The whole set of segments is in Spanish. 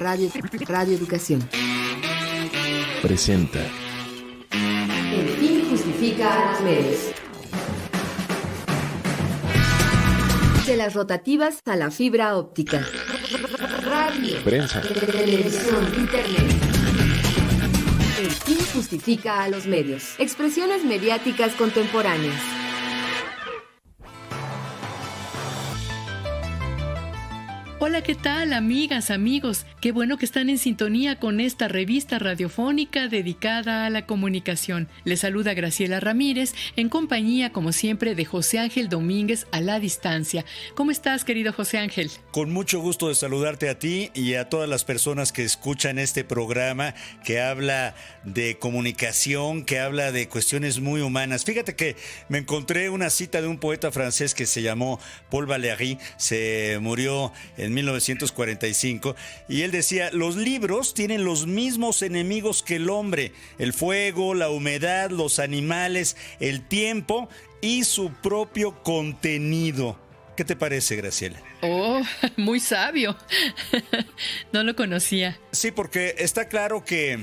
Radio Educación presenta El fin justifica a los medios. De las rotativas a la fibra óptica. Radio, prensa, televisión, internet. El fin justifica a los medios. Expresiones mediáticas contemporáneas. Hola, ¿qué tal, amigas, amigos? Qué bueno que están en sintonía con esta revista radiofónica dedicada a la comunicación. Les saluda Graciela Ramírez, en compañía, como siempre, de José Ángel Domínguez a la distancia. ¿Cómo estás, querido José Ángel? Con mucho gusto de saludarte a ti y a todas las personas que escuchan este programa que habla de comunicación, que habla de cuestiones muy humanas. Fíjate que me encontré una cita de un poeta francés que se llamó Paul Valéry, se murió en 1945, y él decía: los libros tienen los mismos enemigos que el hombre: el fuego, la humedad, los animales, el tiempo y su propio contenido. ¿Qué te parece, Graciela? Oh, muy sabio. No lo conocía. Sí, porque está claro que,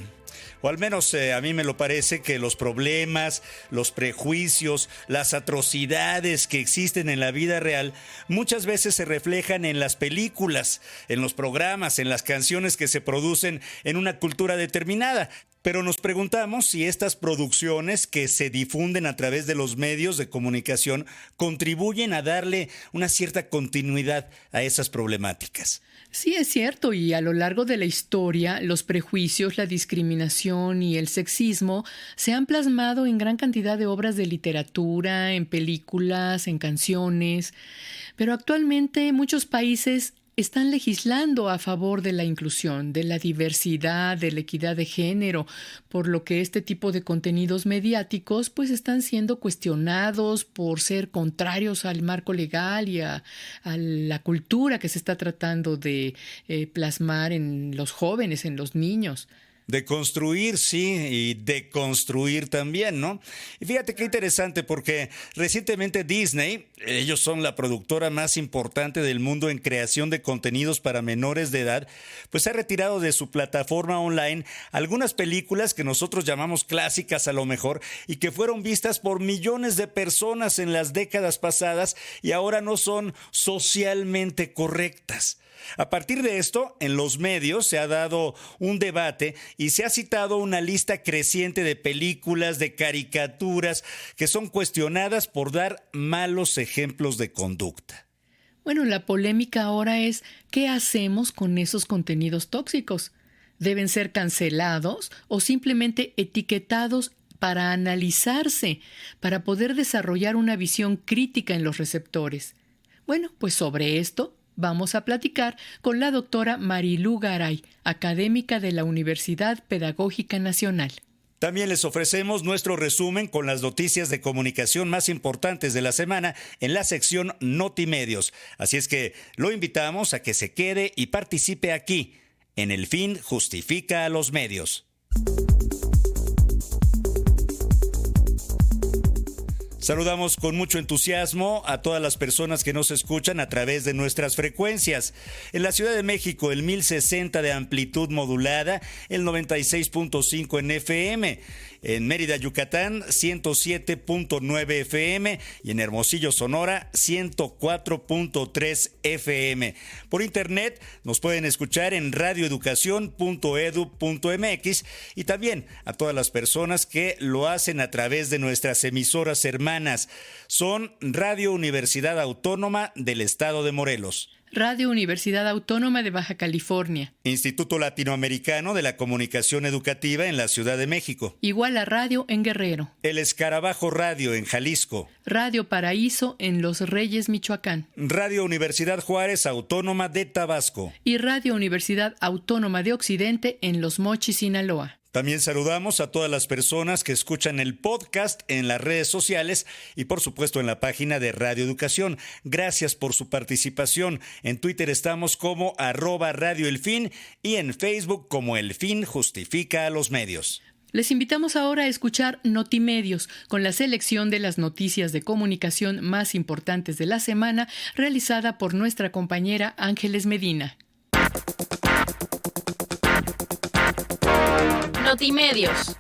o al menos a mí me lo parece, que los problemas, los prejuicios, las atrocidades que existen en la vida real muchas veces se reflejan en las películas, en los programas, en las canciones que se producen en una cultura determinada. Pero nos preguntamos si estas producciones que se difunden a través de los medios de comunicación contribuyen a darle una cierta continuidad a esas problemáticas. Sí, es cierto, y a lo largo de la historia, los prejuicios, la discriminación y el sexismo se han plasmado en gran cantidad de obras de literatura, en películas, en canciones, pero actualmente muchos países están legislando a favor de la inclusión, de la diversidad, de la equidad de género, por lo que este tipo de contenidos mediáticos pues están siendo cuestionados por ser contrarios al marco legal y a la cultura que se está tratando de plasmar en los jóvenes, en los niños. De construir, sí, y de construir también, ¿no? Y fíjate qué interesante, porque recientemente Disney, ellos son la productora más importante del mundo en creación de contenidos para menores de edad, pues ha retirado de su plataforma online algunas películas que nosotros llamamos clásicas a lo mejor y que fueron vistas por millones de personas en las décadas pasadas y ahora no son socialmente correctas. A partir de esto, en los medios se ha dado un debate y se ha citado una lista creciente de películas, de caricaturas que son cuestionadas por dar malos ejemplos de conducta. Bueno, la polémica ahora es: ¿qué hacemos con esos contenidos tóxicos? ¿Deben ser cancelados o simplemente etiquetados para analizarse, para poder desarrollar una visión crítica en los receptores? Bueno, pues sobre esto vamos a platicar con la doctora Marilú Garay, académica de la Universidad Pedagógica Nacional. También les ofrecemos nuestro resumen con las noticias de comunicación más importantes de la semana en la sección Notimedios. Así es que lo invitamos a que se quede y participe aquí, en El Fin Justifica a los Medios. Saludamos con mucho entusiasmo a todas las personas que nos escuchan a través de nuestras frecuencias. En la Ciudad de México, el 1060 de amplitud modulada, el 96.5 en FM. En Mérida, Yucatán, 107.9 FM. Y en Hermosillo, Sonora, 104.3 FM. Por internet nos pueden escuchar en radioeducación.edu.mx y también a todas las personas que lo hacen a través de nuestras emisoras hermanas. Son Radio Universidad Autónoma del Estado de Morelos, Radio Universidad Autónoma de Baja California, Instituto Latinoamericano de la Comunicación Educativa en la Ciudad de México, Iguala Radio en Guerrero, El Escarabajo Radio en Jalisco, Radio Paraíso en Los Reyes, Michoacán, Radio Universidad Juárez Autónoma de Tabasco y Radio Universidad Autónoma de Occidente en Los Mochis, Sinaloa. También saludamos a todas las personas que escuchan el podcast en las redes sociales y por supuesto en la página de Radio Educación. Gracias por su participación. En Twitter estamos como @radioelfin y en Facebook como El Fin Justifica a los Medios. Les invitamos ahora a escuchar Notimedios, con la selección de las noticias de comunicación más importantes de la semana, realizada por nuestra compañera Ángeles Medina. Notimedios.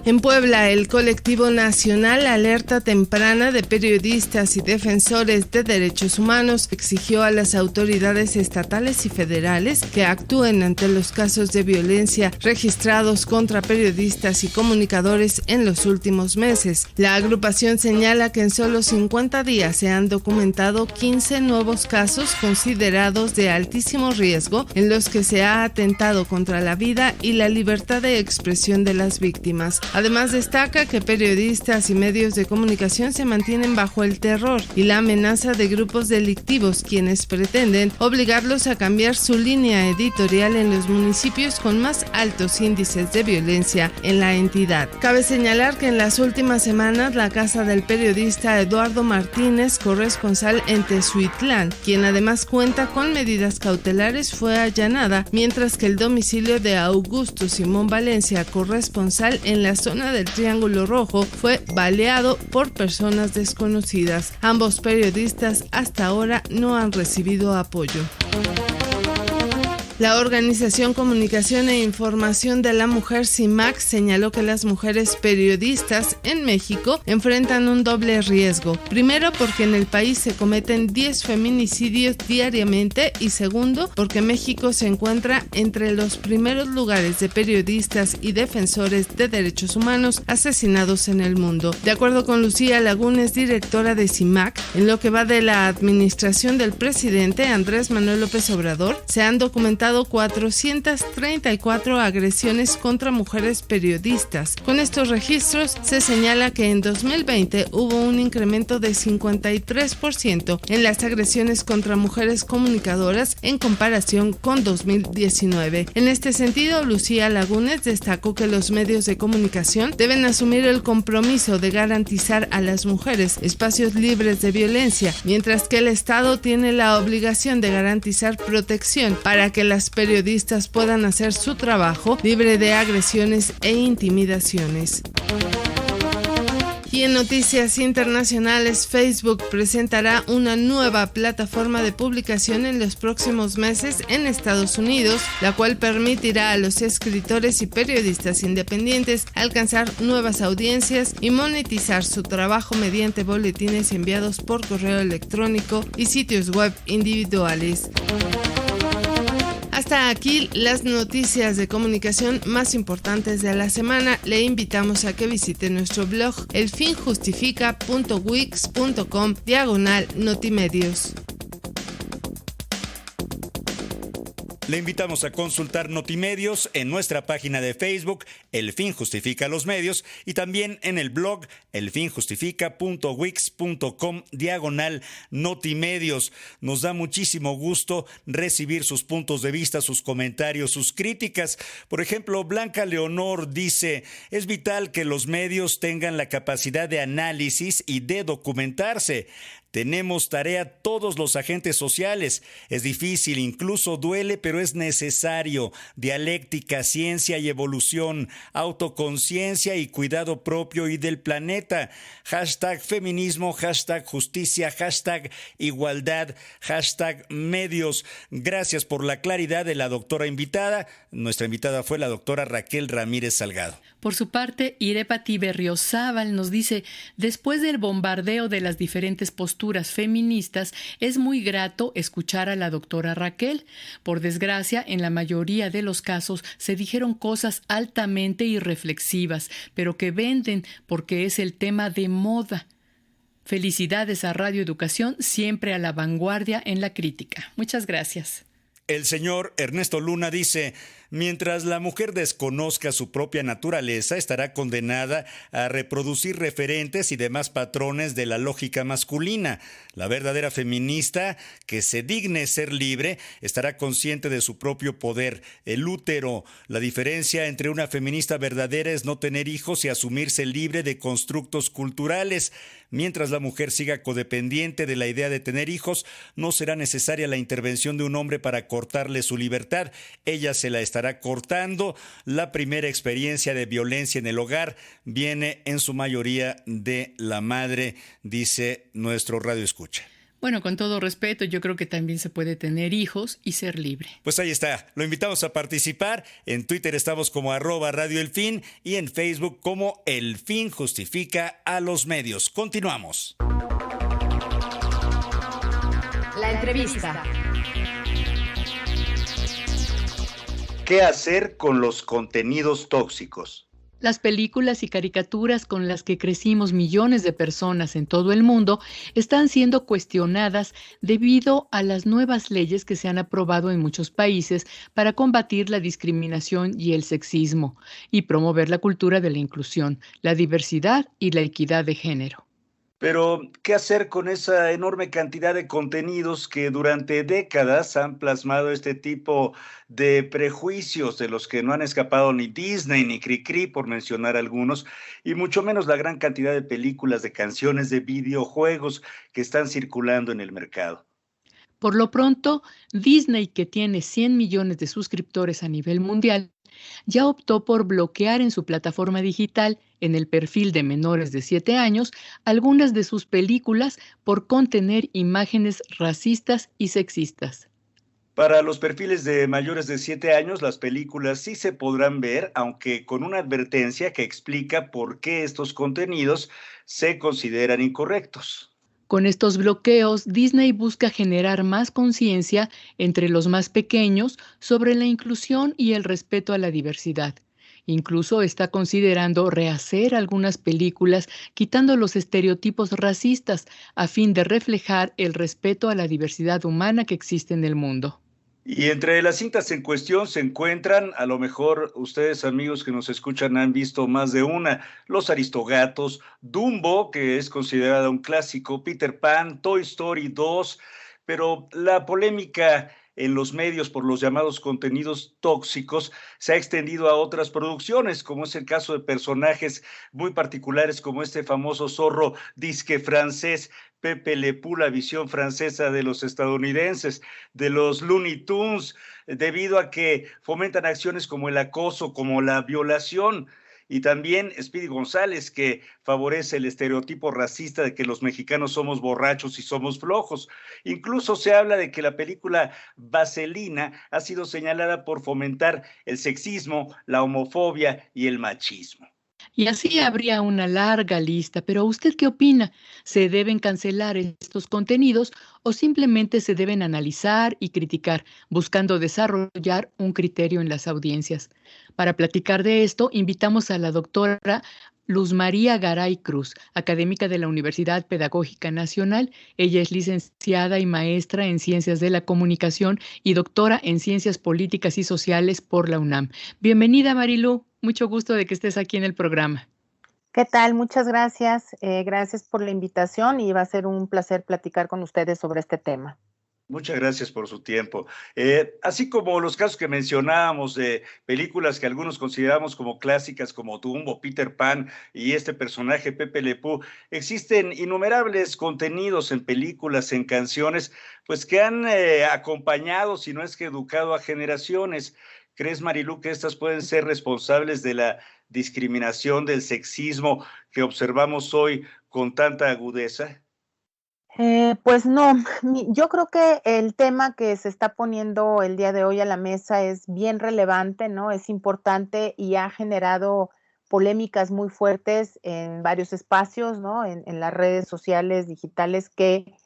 En Puebla, el Colectivo Nacional Alerta Temprana de Periodistas y Defensores de Derechos Humanos exigió a las autoridades estatales y federales que actúen ante los casos de violencia registrados contra periodistas y comunicadores en los últimos meses. La agrupación señala que en solo 50 días se han documentado 15 nuevos casos considerados de altísimo riesgo en los que se ha atentado contra la vida y la libertad de expresión de las víctimas. Además, destaca que periodistas y medios de comunicación se mantienen bajo el terror y la amenaza de grupos delictivos quienes pretenden obligarlos a cambiar su línea editorial en los municipios con más altos índices de violencia en la entidad. Cabe señalar que en las últimas semanas la casa del periodista Eduardo Martínez, corresponsal en Tezuitlán, quien además cuenta con medidas cautelares, fue allanada, mientras que el domicilio de Augusto Simón Valencia, corresponsal en la zona del Triángulo Rojo, fue baleado por personas desconocidas. Ambos periodistas hasta ahora no han recibido apoyo. La Organización Comunicación e Información de la Mujer, CIMAC, señaló que las mujeres periodistas en México enfrentan un doble riesgo. Primero, porque en el país se cometen 10 feminicidios diariamente, y segundo, porque México se encuentra entre los primeros lugares de periodistas y defensores de derechos humanos asesinados en el mundo. De acuerdo con Lucía Lagunes, directora de CIMAC, en lo que va de la administración del presidente Andrés Manuel López Obrador, se han documentado 434 agresiones contra mujeres periodistas. Con estos registros se señala que en 2020 hubo un incremento de 53% en las agresiones contra mujeres comunicadoras en comparación con 2019. En este sentido, Lucía Lagunes destacó que los medios de comunicación deben asumir el compromiso de garantizar a las mujeres espacios libres de violencia, mientras que el Estado tiene la obligación de garantizar protección para que las periodistas puedan hacer su trabajo libre de agresiones e intimidaciones. Y en noticias internacionales, Facebook presentará una nueva plataforma de publicación en los próximos meses en Estados Unidos, la cual permitirá a los escritores y periodistas independientes alcanzar nuevas audiencias y monetizar su trabajo mediante boletines enviados por correo electrónico y sitios web individuales. Hasta aquí las noticias de comunicación más importantes de la semana. Le invitamos a que visite nuestro blog elfinjustifica.wix.com/notimedios. Le invitamos a consultar Notimedios en nuestra página de Facebook, El Fin Justifica los Medios, y también en el blog elfinjustifica.wix.com/Notimedios. Nos da muchísimo gusto recibir sus puntos de vista, sus comentarios, sus críticas. Por ejemplo, Blanca Leonor dice: es vital que los medios tengan la capacidad de análisis y de documentarse. Tenemos tarea todos los agentes sociales. Es difícil, incluso duele, pero es necesario. Dialéctica, ciencia y evolución, autoconciencia y cuidado propio y del planeta. #feminismo, #justicia, #igualdad, #medios. Gracias por la claridad de la doctora invitada. Nuestra invitada fue la doctora Raquel Ramírez Salgado. Por su parte, Irepati Berriozábal nos dice: después del bombardeo de las diferentes posturas feministas, es muy grato escuchar a la doctora Raquel. Por desgracia, en la mayoría de los casos se dijeron cosas altamente irreflexivas, pero que venden porque es el tema de moda. Felicidades a Radio Educación, siempre a la vanguardia en la crítica. Muchas gracias. El señor Ernesto Luna dice: mientras la mujer desconozca su propia naturaleza, estará condenada a reproducir referentes y demás patrones de la lógica masculina. La verdadera feminista, que se digne ser libre, estará consciente de su propio poder, el útero. La diferencia entre una feminista verdadera es no tener hijos y asumirse libre de constructos culturales. Mientras la mujer siga codependiente de la idea de tener hijos, no será necesaria la intervención de un hombre para cortarle su libertad. Ella se la estará cortando. La primera experiencia de violencia en el hogar viene en su mayoría de la madre, dice nuestro radioescucha. Bueno, con todo respeto, yo creo que también se puede tener hijos y ser libre. Pues ahí está, lo invitamos a participar. En Twitter estamos como @Radio El Fin y en Facebook como El Fin Justifica a los Medios. Continuamos. La entrevista. ¿Qué hacer con los contenidos tóxicos? Las películas y caricaturas con las que crecimos millones de personas en todo el mundo están siendo cuestionadas debido a las nuevas leyes que se han aprobado en muchos países para combatir la discriminación y el sexismo y promover la cultura de la inclusión, la diversidad y la equidad de género. Pero, ¿qué hacer con esa enorme cantidad de contenidos que durante décadas han plasmado este tipo de prejuicios de los que no han escapado ni Disney ni Cricri, por mencionar algunos, y mucho menos la gran cantidad de películas, de canciones, de videojuegos que están circulando en el mercado? Por lo pronto, Disney, que tiene 100 millones de suscriptores a nivel mundial, ya optó por bloquear en su plataforma digital, en el perfil de menores de 7 años, algunas de sus películas por contener imágenes racistas y sexistas. Para los perfiles de mayores de 7 años, las películas sí se podrán ver, aunque con una advertencia que explica por qué estos contenidos se consideran incorrectos. Con estos bloqueos, Disney busca generar más conciencia entre los más pequeños sobre la inclusión y el respeto a la diversidad. Incluso está considerando rehacer algunas películas quitando los estereotipos racistas a fin de reflejar el respeto a la diversidad humana que existe en el mundo. Y entre las cintas en cuestión se encuentran, a lo mejor ustedes amigos que nos escuchan han visto más de una, Los Aristogatos, Dumbo, que es considerada un clásico, Peter Pan, Toy Story 2, pero la polémica en los medios por los llamados contenidos tóxicos se ha extendido a otras producciones, como es el caso de personajes muy particulares como este famoso zorro disque francés, Pepe Le Pew, la visión francesa de los estadounidenses, de los Looney Tunes, debido a que fomentan acciones como el acoso, como la violación. Y también Speedy González, que favorece el estereotipo racista de que los mexicanos somos borrachos y somos flojos. Incluso se habla de que la película Vaselina ha sido señalada por fomentar el sexismo, la homofobia y el machismo. Y así habría una larga lista, pero ¿usted qué opina? ¿Se deben cancelar estos contenidos o simplemente se deben analizar y criticar, buscando desarrollar un criterio en las audiencias? Para platicar de esto, invitamos a la doctora Luz María Garay Cruz, académica de la Universidad Pedagógica Nacional. Ella es licenciada y maestra en Ciencias de la Comunicación y doctora en Ciencias Políticas y Sociales por la UNAM. Bienvenida, Marilú. Mucho gusto de que estés aquí en el programa. ¿Qué tal? Muchas gracias. Gracias por la invitación y va a ser un placer platicar con ustedes sobre este tema. Muchas gracias por su tiempo. Así como los casos que mencionábamos de películas que algunos consideramos como clásicas, como Dumbo, Peter Pan y este personaje Pepe Le Pew, existen innumerables contenidos en películas, en canciones, pues que han acompañado, si no es que educado a generaciones. ¿Crees, Marilú, que estas pueden ser responsables de la discriminación, del sexismo que observamos hoy con tanta agudeza? Pues no, yo creo que el tema que se está poniendo el día de hoy a la mesa es bien relevante, ¿no? Es importante y ha generado polémicas muy fuertes en varios espacios, ¿no? En las redes sociales, digitales, que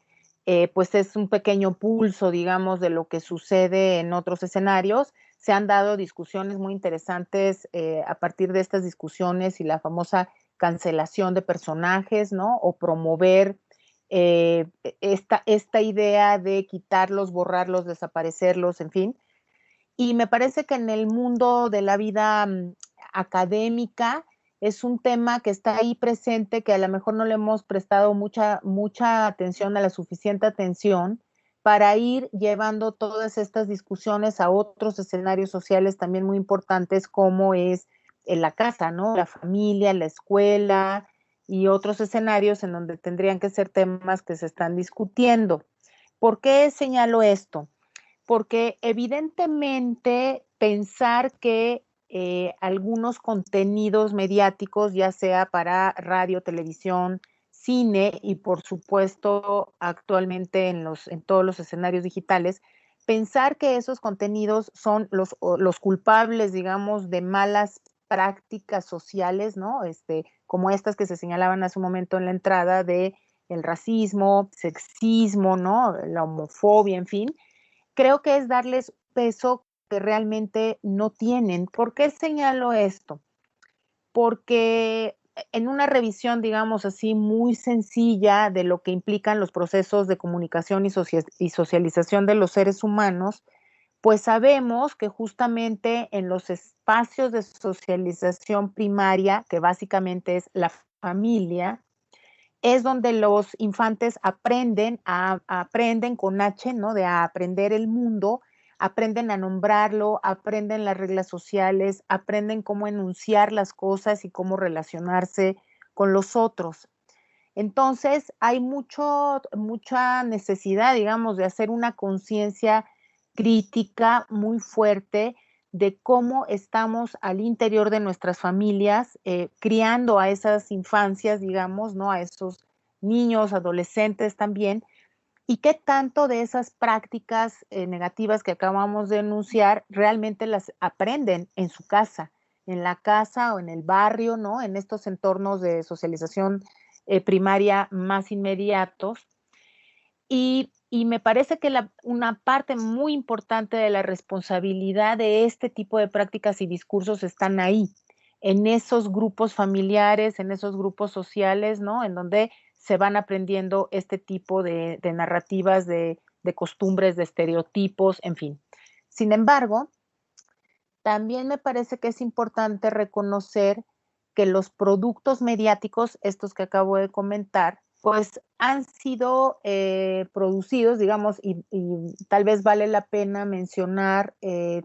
pues es un pequeño pulso, digamos, de lo que sucede en otros escenarios. Se han dado discusiones muy interesantes a partir de estas discusiones y la famosa cancelación de personajes, ¿no? O promover esta idea de quitarlos, borrarlos, desaparecerlos, en fin. Y me parece que en el mundo de la vida académica es un tema que está ahí presente, que a lo mejor no le hemos prestado mucha atención, a la suficiente atención, para ir llevando todas estas discusiones a otros escenarios sociales también muy importantes, como es en la casa, ¿no? La familia, la escuela y otros escenarios en donde tendrían que ser temas que se están discutiendo. ¿Por qué señalo esto? Porque evidentemente pensar que algunos contenidos mediáticos, ya sea para radio, televisión, cine y por supuesto actualmente en todos los escenarios digitales, pensar que esos contenidos son los culpables, digamos, de malas prácticas sociales, ¿no? Como estas que se señalaban hace un momento en la entrada de el racismo, sexismo, ¿no? La homofobia, en fin. Creo que es darles peso que realmente no tienen. ¿Por qué señalo esto? Porque en una revisión, digamos así, muy sencilla de lo que implican los procesos de comunicación y socialización de los seres humanos, pues sabemos que justamente en los espacios de socialización primaria, que básicamente es la familia, es donde los infantes aprenden con H, ¿no? De a aprender el mundo, aprenden a nombrarlo, aprenden las reglas sociales, aprenden cómo enunciar las cosas y cómo relacionarse con los otros. Entonces, hay mucha necesidad, digamos, de hacer una conciencia crítica muy fuerte de cómo estamos al interior de nuestras familias, criando a esas infancias, digamos, ¿no? A esos niños, adolescentes también, y qué tanto de esas prácticas negativas que acabamos de enunciar realmente las aprenden en la casa o en el barrio, ¿no? En estos entornos de socialización primaria más inmediatos. Y me parece que una parte muy importante de la responsabilidad de este tipo de prácticas y discursos están ahí, en esos grupos familiares, en esos grupos sociales, ¿no? En donde se van aprendiendo este tipo de narrativas, de costumbres, de estereotipos, en fin. Sin embargo, también me parece que es importante reconocer que los productos mediáticos, estos que acabo de comentar, pues han sido producidos, digamos, y tal vez vale la pena mencionar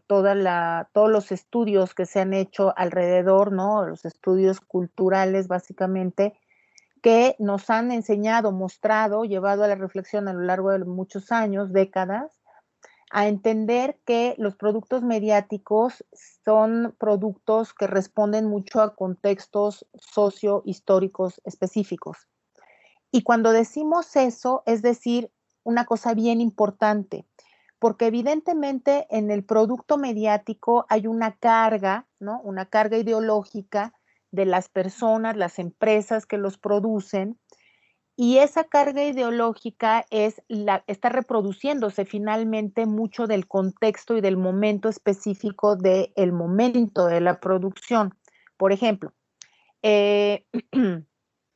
todos los estudios que se han hecho alrededor, ¿no? Los estudios culturales, básicamente, que nos han enseñado, mostrado, llevado a la reflexión a lo largo de muchos años, décadas, a entender que los productos mediáticos son productos que responden mucho a contextos sociohistóricos específicos. Y cuando decimos eso, es decir, una cosa bien importante, porque evidentemente en el producto mediático hay una carga, ¿no? Una carga ideológica de las personas, las empresas que los producen, y esa carga ideológica está reproduciéndose finalmente mucho del contexto y del momento específico del momento de la producción. Por ejemplo, eh,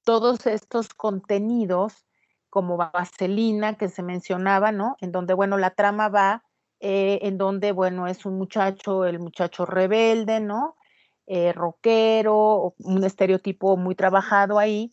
todos estos contenidos como Vaselina que se mencionaba, ¿no? En donde, bueno, la trama va, en donde, bueno, es el muchacho rebelde, ¿no? Rockero, un estereotipo muy trabajado ahí,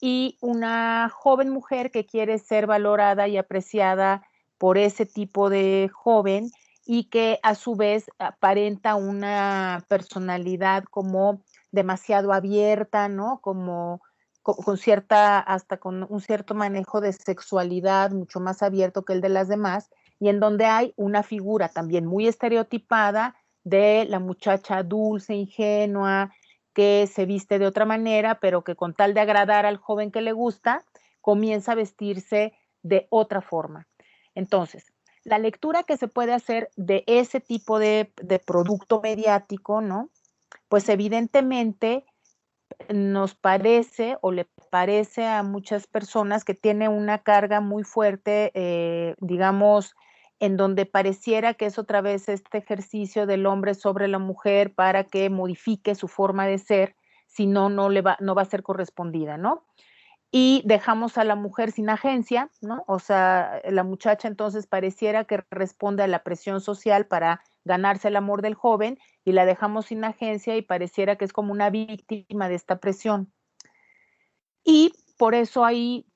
y una joven mujer que quiere ser valorada y apreciada por ese tipo de joven y que a su vez aparenta una personalidad como demasiado abierta, ¿no? Como hasta con un cierto manejo de sexualidad mucho más abierto que el de las demás, y en donde hay una figura también muy estereotipada de la muchacha dulce, ingenua, que se viste de otra manera, pero que con tal de agradar al joven que le gusta, comienza a vestirse de otra forma. Entonces, la lectura que se puede hacer de ese tipo de producto mediático, ¿no? Pues evidentemente nos parece o le parece a muchas personas que tiene una carga muy fuerte, digamos, en donde pareciera que es otra vez este ejercicio del hombre sobre la mujer para que modifique su forma de ser, si no, no va a ser correspondida, ¿no? Y dejamos a la mujer sin agencia, ¿no? O sea, la muchacha entonces pareciera que responde a la presión social para ganarse el amor del joven, y la dejamos sin agencia y pareciera que es como una víctima de esta presión. Y por eso hay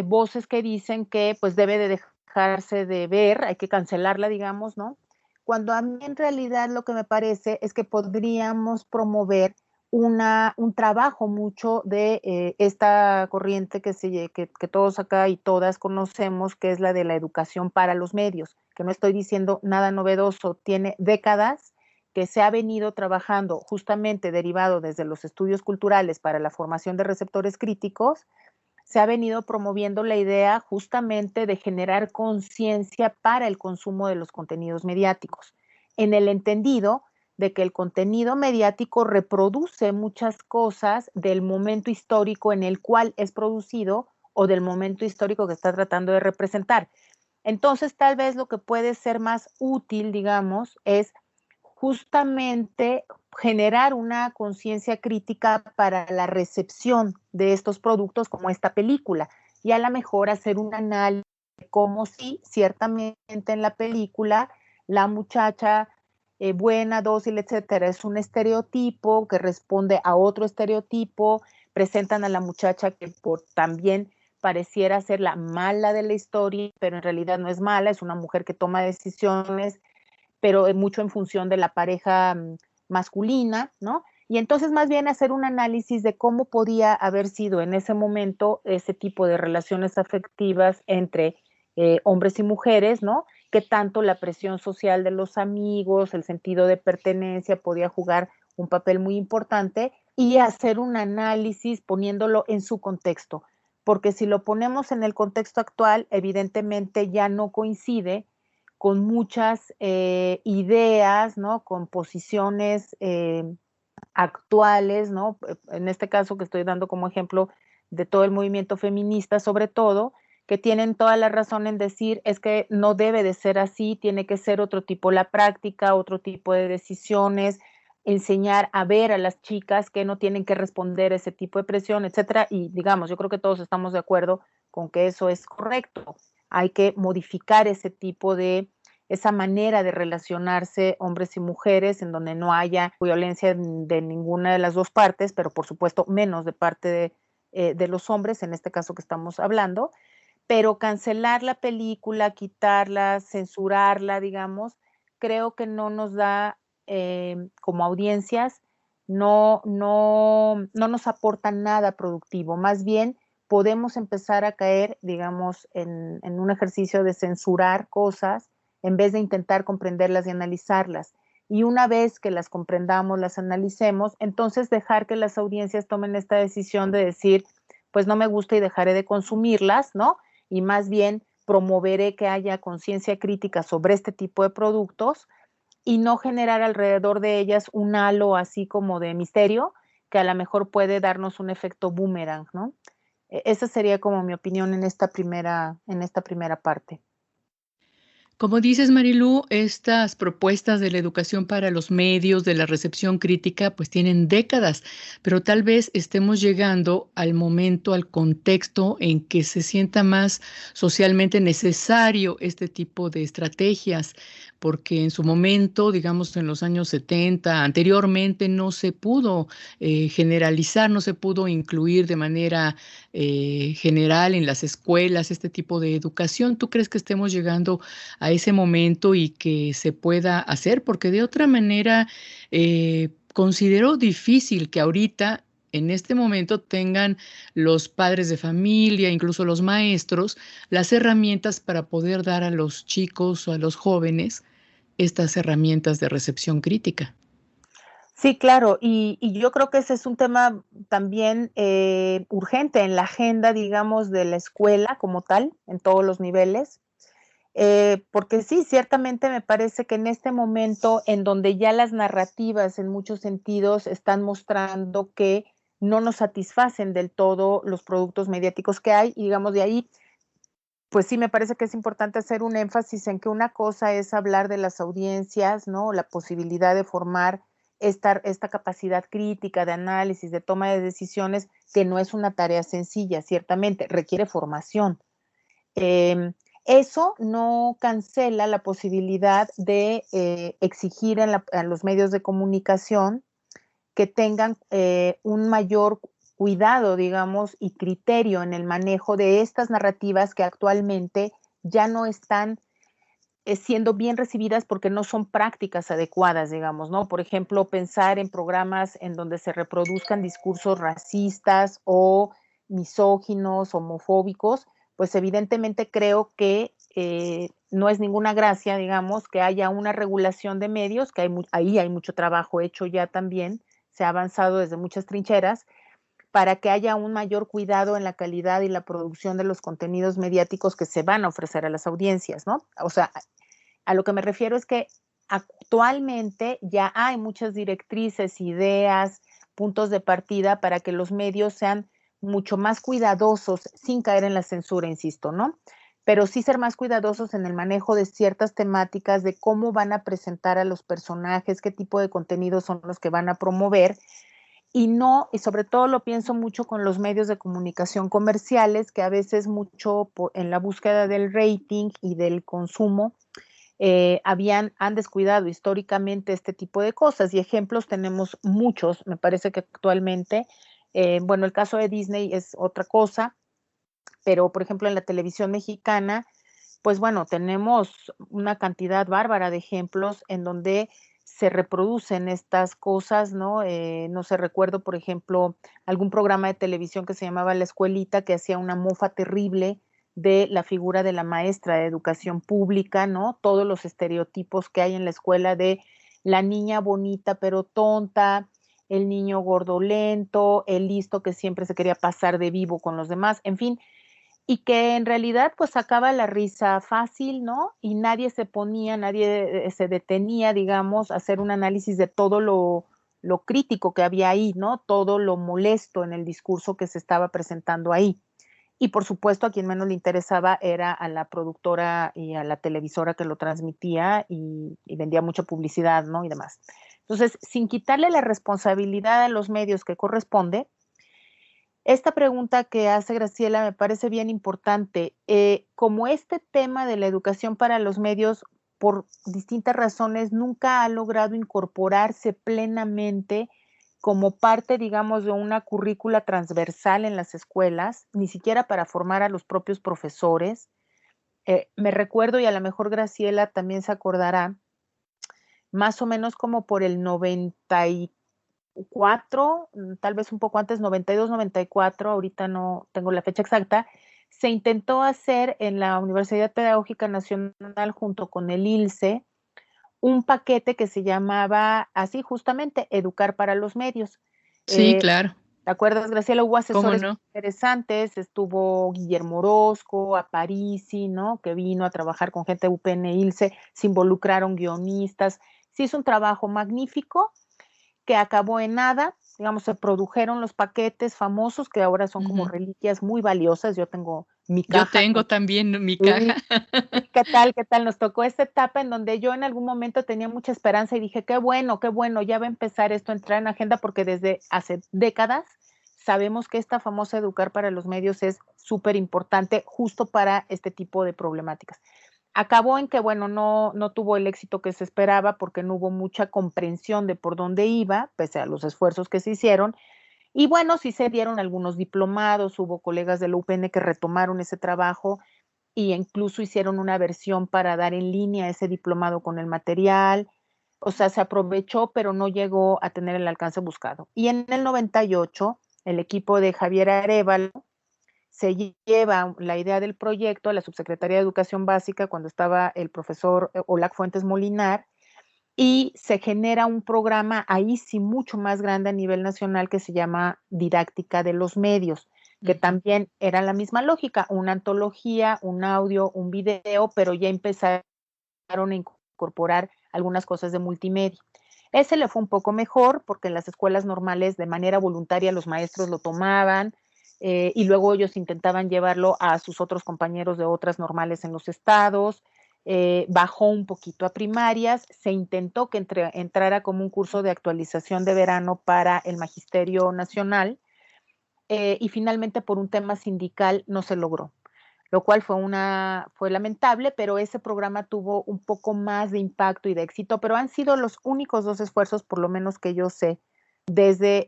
voces que dicen que pues debe de dejarse de ver, hay que cancelarla, digamos, ¿no? Cuando a mí en realidad lo que me parece es que podríamos promover un trabajo mucho de esta corriente que todos acá y todas conocemos, que es la de la educación para los medios, que no estoy diciendo nada novedoso, tiene décadas que se ha venido trabajando justamente derivado desde los estudios culturales para la formación de receptores críticos, se ha venido promoviendo la idea justamente de generar conciencia para el consumo de los contenidos mediáticos, en el entendido de que el contenido mediático reproduce muchas cosas del momento histórico en el cual es producido o del momento histórico que está tratando de representar. Entonces, tal vez lo que puede ser más útil, digamos, es justamente generar una conciencia crítica para la recepción de estos productos como esta película y a lo mejor hacer un análisis de cómo sí, ciertamente en la película la muchacha buena, dócil, etcétera, es un estereotipo que responde a otro estereotipo, presentan a la muchacha que también pareciera ser la mala de la historia, pero en realidad no es mala, es una mujer que toma decisiones, pero mucho en función de la pareja masculina, ¿no? Y entonces más bien hacer un análisis de cómo podía haber sido en ese momento ese tipo de relaciones afectivas entre hombres y mujeres, ¿no? Que tanto la presión social de los amigos, el sentido de pertenencia podía jugar un papel muy importante y hacer un análisis poniéndolo en su contexto, porque si lo ponemos en el contexto actual, evidentemente ya no coincide con muchas ideas, ¿no? Con posiciones actuales, ¿no? En este caso que estoy dando como ejemplo de todo el movimiento feminista, sobre todo, que tienen toda la razón en decir es que no debe de ser así, tiene que ser otro tipo la práctica, otro tipo de decisiones, enseñar a ver a las chicas que no tienen que responder a ese tipo de presión, etcétera. Y digamos, yo creo que todos estamos de acuerdo con que eso es correcto. Hay que modificar esa manera de relacionarse hombres y mujeres en donde no haya violencia de ninguna de las dos partes, pero por supuesto menos de parte de los hombres, en este caso que estamos hablando, pero cancelar la película, quitarla, censurarla, digamos, creo que no nos da como audiencias, no nos aporta nada productivo, más bien podemos empezar a caer, digamos, en un ejercicio de censurar cosas en vez de intentar comprenderlas y analizarlas. Y una vez que las comprendamos, las analicemos, entonces dejar que las audiencias tomen esta decisión de decir, pues no me gusta y dejaré de consumirlas, ¿no? Y más bien promoveré que haya conciencia crítica sobre este tipo de productos y no generar alrededor de ellas un halo así como de misterio que a lo mejor puede darnos un efecto boomerang, ¿no? Esa sería como mi opinión en esta primera parte. Como dices, Marilú, estas propuestas de la educación para los medios, de la recepción crítica, pues tienen décadas, pero tal vez estemos llegando al momento, al contexto en que se sienta más socialmente necesario este tipo de estrategias, porque en su momento, digamos en los años 70, anteriormente no se pudo generalizar, no se pudo incluir de manera general en las escuelas este tipo de educación. ¿Tú crees que estemos llegando a ese momento y que se pueda hacer? Porque de otra manera considero difícil que ahorita en este momento tengan los padres de familia, incluso los maestros, las herramientas para poder dar a los chicos o a los jóvenes estas herramientas de recepción crítica. Sí, claro, y yo creo que ese es un tema también urgente en la agenda, digamos, de la escuela como tal, en todos los niveles. Porque sí, ciertamente me parece que en este momento en donde ya las narrativas en muchos sentidos están mostrando que no nos satisfacen del todo los productos mediáticos que hay, y digamos de ahí, pues sí me parece que es importante hacer un énfasis en que una cosa es hablar de las audiencias, ¿no? La posibilidad de formar esta capacidad crítica de análisis, de toma de decisiones, que no es una tarea sencilla, ciertamente, requiere formación. Eso no cancela la posibilidad de exigir a los medios de comunicación que tengan un mayor cuidado, digamos, y criterio en el manejo de estas narrativas que actualmente ya no están siendo bien recibidas porque no son prácticas adecuadas, digamos, ¿no? Por ejemplo, pensar en programas en donde se reproduzcan discursos racistas o misóginos, homofóbicos, pues evidentemente creo que no es ninguna gracia, digamos, que haya una regulación de medios, que ahí hay mucho trabajo hecho ya también, se ha avanzado desde muchas trincheras, para que haya un mayor cuidado en la calidad y la producción de los contenidos mediáticos que se van a ofrecer a las audiencias, ¿no? O sea, a lo que me refiero es que actualmente ya hay muchas directrices, ideas, puntos de partida para que los medios sean mucho más cuidadosos, sin caer en la censura, insisto, ¿no? Pero sí ser más cuidadosos en el manejo de ciertas temáticas, de cómo van a presentar a los personajes, qué tipo de contenidos son los que van a promover, y sobre todo lo pienso mucho con los medios de comunicación comerciales, que a veces mucho en la búsqueda del rating y del consumo, han descuidado históricamente este tipo de cosas, y ejemplos tenemos muchos. Me parece que actualmente, bueno, el caso de Disney es otra cosa, pero por ejemplo en la televisión mexicana, pues bueno, tenemos una cantidad bárbara de ejemplos en donde se reproducen estas cosas, ¿no? No sé, recuerdo, por ejemplo, algún programa de televisión que se llamaba La Escuelita, que hacía una mofa terrible de la figura de la maestra de educación pública, ¿no? Todos los estereotipos que hay en la escuela de la niña bonita pero tonta, el niño gordolento, el listo que siempre se quería pasar de vivo con los demás, en fin, y que en realidad pues sacaba la risa fácil, ¿no? Y nadie se detenía, digamos, a hacer un análisis de todo lo crítico que había ahí, ¿no? Todo lo molesto en el discurso que se estaba presentando ahí. Y por supuesto a quien menos le interesaba era a la productora y a la televisora que lo transmitía y vendía mucha publicidad, ¿no? Y demás. Entonces, sin quitarle la responsabilidad a los medios que corresponde, esta pregunta que hace Graciela me parece bien importante. Como este tema de la educación para los medios, por distintas razones, nunca ha logrado incorporarse plenamente como parte, digamos, de una currícula transversal en las escuelas, ni siquiera para formar a los propios profesores. Me recuerdo, y a lo mejor Graciela también se acordará, más o menos como por el 94, tal vez un poco antes, 92, 94, ahorita no tengo la fecha exacta, se intentó hacer en la Universidad Pedagógica Nacional junto con el ILSE un paquete que se llamaba así justamente, Educar para los Medios. Sí, claro. ¿Te acuerdas, Graciela? Hubo ¿Cómo asesores no? interesantes, estuvo Guillermo Orozco, Aparici, ¿no? Que vino a trabajar con gente de UPN ILSE, se involucraron guionistas, se hizo un trabajo magnífico que acabó en nada. Digamos, se produjeron los paquetes famosos que ahora son como reliquias muy valiosas. Yo tengo mi Yo caja. tengo también mi Sí, caja. sí, ¿qué tal? ¿Qué tal? Nos tocó esta etapa en donde yo en algún momento tenía mucha esperanza y dije, qué bueno, ya va a empezar esto a entrar en agenda, porque desde hace décadas sabemos que esta famosa Educar para los Medios es súper importante justo para este tipo de problemáticas. Acabó en que, bueno, no tuvo el éxito que se esperaba porque no hubo mucha comprensión de por dónde iba, pese a los esfuerzos que se hicieron. Y bueno, sí se dieron algunos diplomados, hubo colegas de la UPN que retomaron ese trabajo y incluso hicieron una versión para dar en línea ese diplomado con el material. O sea, se aprovechó, pero no llegó a tener el alcance buscado. Y en el 98, el equipo de Javier Arévalo se lleva la idea del proyecto a la Subsecretaría de Educación Básica cuando estaba el profesor Olac Fuentes Molinar, y se genera un programa ahí sí mucho más grande a nivel nacional que se llama Didáctica de los Medios, que también era la misma lógica, una antología, un audio, un video, pero ya empezaron a incorporar algunas cosas de multimedia. Ese le fue un poco mejor porque en las escuelas normales de manera voluntaria los maestros lo tomaban, y luego ellos intentaban llevarlo a sus otros compañeros de otras normales en los estados. Bajó un poquito a primarias, se intentó que entrara como un curso de actualización de verano para el Magisterio Nacional, y finalmente por un tema sindical no se logró, lo cual fue lamentable, pero ese programa tuvo un poco más de impacto y de éxito, pero han sido los únicos dos esfuerzos, por lo menos que yo sé, desde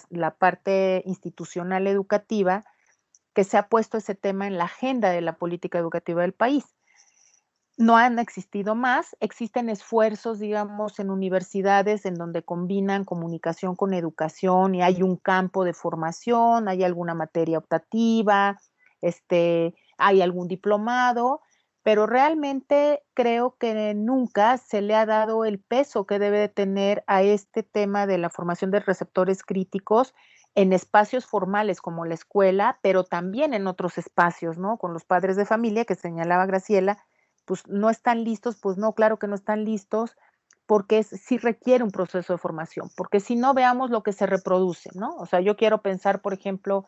la parte institucional educativa, que se ha puesto ese tema en la agenda de la política educativa del país. No han existido más, existen esfuerzos, digamos, en universidades en donde combinan comunicación con educación y hay un campo de formación, hay alguna materia optativa, hay algún diplomado, pero realmente creo que nunca se le ha dado el peso que debe de tener a este tema de la formación de receptores críticos en espacios formales como la escuela, pero también en otros espacios, ¿no? Con los padres de familia que señalaba Graciela, pues no están listos, pues no, claro que no están listos, porque sí requiere un proceso de formación, porque si no veamos lo que se reproduce, ¿no? O sea, yo quiero pensar, por ejemplo,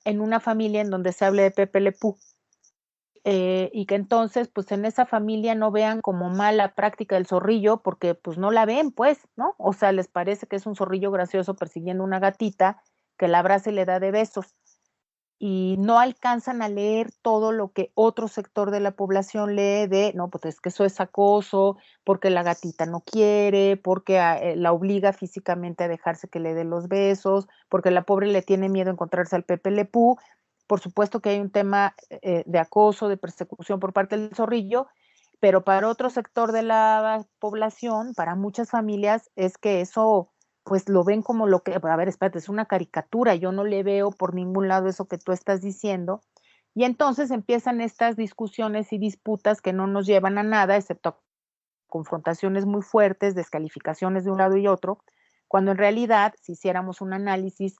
en una familia en donde se hable de Pepe Le Pew, y que entonces, pues en esa familia no vean como mala práctica el zorrillo, porque pues no la ven, pues, ¿no? O sea, les parece que es un zorrillo gracioso persiguiendo una gatita que la abraza y le da de besos y no alcanzan a leer todo lo que otro sector de la población lee de, no, pues es que eso es acoso, porque la gatita no quiere, porque la obliga físicamente a dejarse que le dé los besos, porque la pobre le tiene miedo a encontrarse al Pepe Le Pew. Por supuesto que hay un tema de acoso, de persecución por parte del zorrillo, pero para otro sector de la población, para muchas familias, es que eso pues lo ven como lo que, a ver, espérate, es una caricatura, yo no le veo por ningún lado eso que tú estás diciendo, y entonces empiezan estas discusiones y disputas que no nos llevan a nada, excepto a confrontaciones muy fuertes, descalificaciones de un lado y otro, cuando en realidad, si hiciéramos un análisis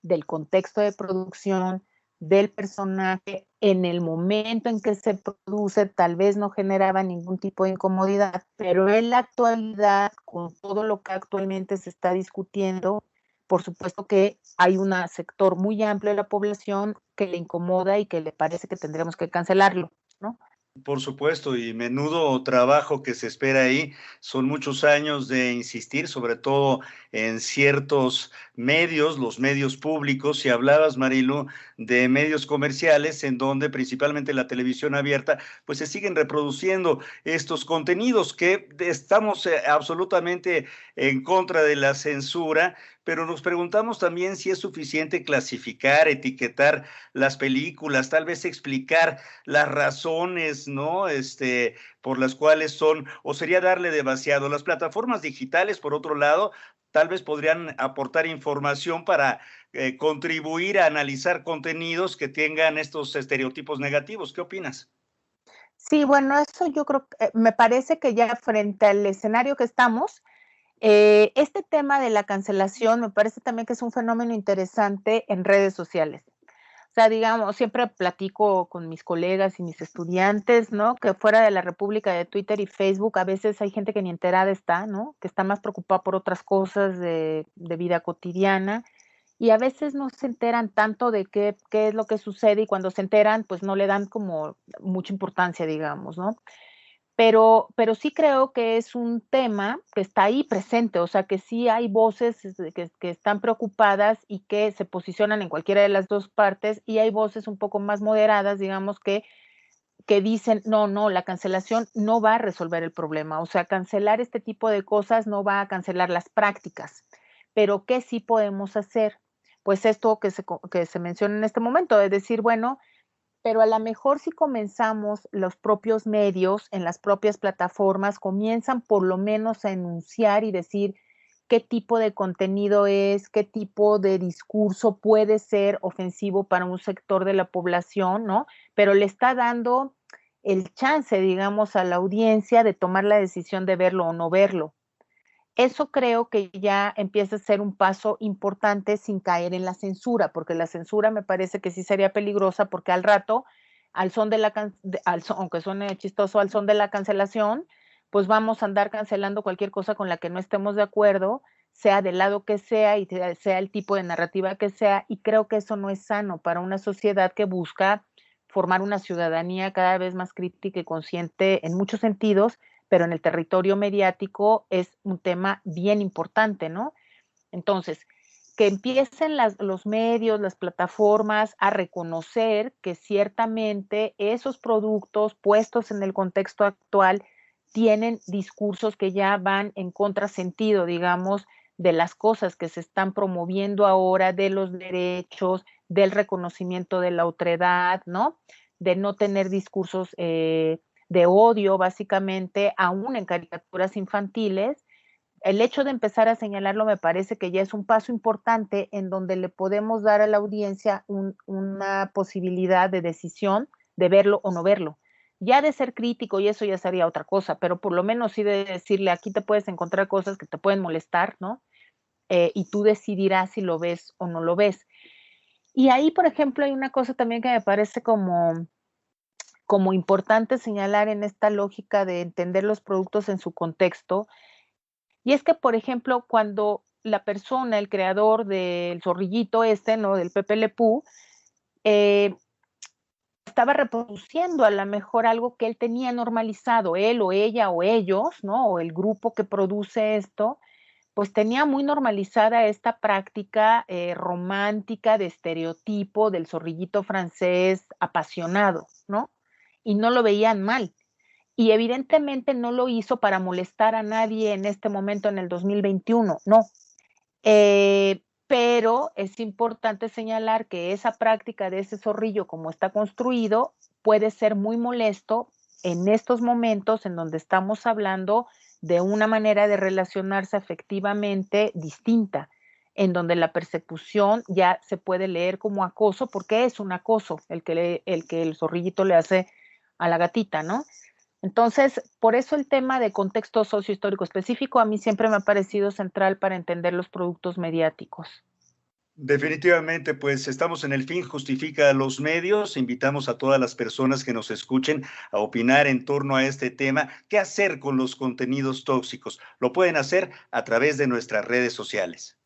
del contexto de producción, del personaje, en el momento en que se produce, tal vez no generaba ningún tipo de incomodidad, pero en la actualidad, con todo lo que actualmente se está discutiendo, por supuesto que hay un sector muy amplio de la población que le incomoda y que le parece que tendríamos que cancelarlo, ¿no? Por supuesto, y menudo trabajo que se espera ahí. Son muchos años de insistir, sobre todo en ciertos medios, los medios públicos. Si hablabas, Marilu, de medios comerciales, en donde principalmente la televisión abierta, pues se siguen reproduciendo estos contenidos que estamos absolutamente en contra de la censura, pero nos preguntamos también si es suficiente clasificar, etiquetar las películas, tal vez explicar las razones, ¿no? Por las cuales son, o sería darle demasiado. Las plataformas digitales, por otro lado, tal vez podrían aportar información para contribuir a analizar contenidos que tengan estos estereotipos negativos. ¿Qué opinas? Sí, bueno, eso yo creo que me parece que ya frente al escenario que estamos, este tema de la cancelación me parece también que es un fenómeno interesante en redes sociales. O sea, digamos, siempre platico con mis colegas y mis estudiantes, ¿no? Que fuera de la república de Twitter y Facebook, a veces hay gente que ni enterada está, ¿no? Que está más preocupada por otras cosas de vida cotidiana y a veces no se enteran tanto de qué es lo que sucede y cuando se enteran, pues no le dan como mucha importancia, digamos, ¿no? Pero sí creo que es un tema que está ahí presente, o sea, que sí hay voces que están preocupadas y que se posicionan en cualquiera de las dos partes, y hay voces un poco más moderadas, digamos, que dicen, no, no, la cancelación no va a resolver el problema, o sea, cancelar este tipo de cosas no va a cancelar las prácticas, pero ¿qué sí podemos hacer? Pues esto que se menciona en este momento, de decir, bueno, pero a lo mejor si comenzamos los propios medios, en las propias plataformas, comienzan por lo menos a enunciar y decir qué tipo de contenido es, qué tipo de discurso puede ser ofensivo para un sector de la población, ¿no? Pero le está dando el chance, digamos, a la audiencia de tomar la decisión de verlo o no verlo. Eso creo que ya empieza a ser un paso importante sin caer en la censura, porque la censura me parece que sí sería peligrosa, porque al rato, al son de la aunque suene chistoso, al son de la cancelación, pues vamos a andar cancelando cualquier cosa con la que no estemos de acuerdo, sea del lado que sea y sea el tipo de narrativa que sea, y creo que eso no es sano para una sociedad que busca formar una ciudadanía cada vez más crítica y consciente en muchos sentidos, pero en el territorio mediático es un tema bien importante, ¿no? Entonces, que empiecen los medios, las plataformas a reconocer que ciertamente esos productos puestos en el contexto actual tienen discursos que ya van en contrasentido, digamos, de las cosas que se están promoviendo ahora, de los derechos, del reconocimiento de la otredad, ¿no? De no tener discursos de odio, básicamente, aún en caricaturas infantiles. El hecho de empezar a señalarlo me parece que ya es un paso importante en donde le podemos dar a la audiencia una posibilidad de decisión de verlo o no verlo. Ya de ser crítico y eso ya sería otra cosa, pero por lo menos sí de decirle, aquí te puedes encontrar cosas que te pueden molestar, ¿no? Y tú decidirás si lo ves o no lo ves. Y ahí, por ejemplo, hay una cosa también que me parece como importante señalar en esta lógica de entender los productos en su contexto, y es que, por ejemplo, cuando la persona, el creador del zorrillito este, ¿no? Del Pepe Le Pew, eh, estaba reproduciendo a lo mejor algo que él tenía normalizado, él o ella o ellos, ¿no? O el grupo que produce esto, pues tenía muy normalizada esta práctica romántica de estereotipo del zorrillito francés apasionado, ¿no? Y no lo veían mal. Y evidentemente no lo hizo para molestar a nadie en este momento, en el 2021, no. Pero es importante señalar que esa práctica de ese zorrillo, como está construido, puede ser muy molesto en estos momentos en donde estamos hablando de una manera de relacionarse afectivamente distinta, en donde la persecución ya se puede leer como acoso, porque es un acoso el que el zorrillito le hace a la gatita, ¿no? Entonces, por eso el tema de contexto sociohistórico específico a mí siempre me ha parecido central para entender los productos mediáticos. Definitivamente, pues estamos en El Fin Justifica los Medios. Invitamos a todas las personas que nos escuchen a opinar en torno a este tema. ¿Qué hacer con los contenidos tóxicos? Lo pueden hacer a través de nuestras redes sociales.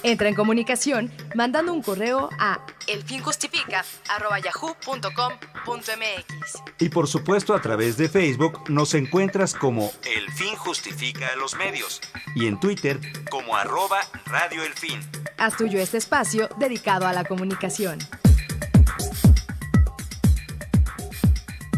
Entra en comunicación mandando un correo a elfinjustifica@yahoo.com.mx. Y por supuesto a través de Facebook nos encuentras como El Fin Justifica los Medios y en Twitter como @Radio El Fin. Haz tuyo este espacio dedicado a la comunicación.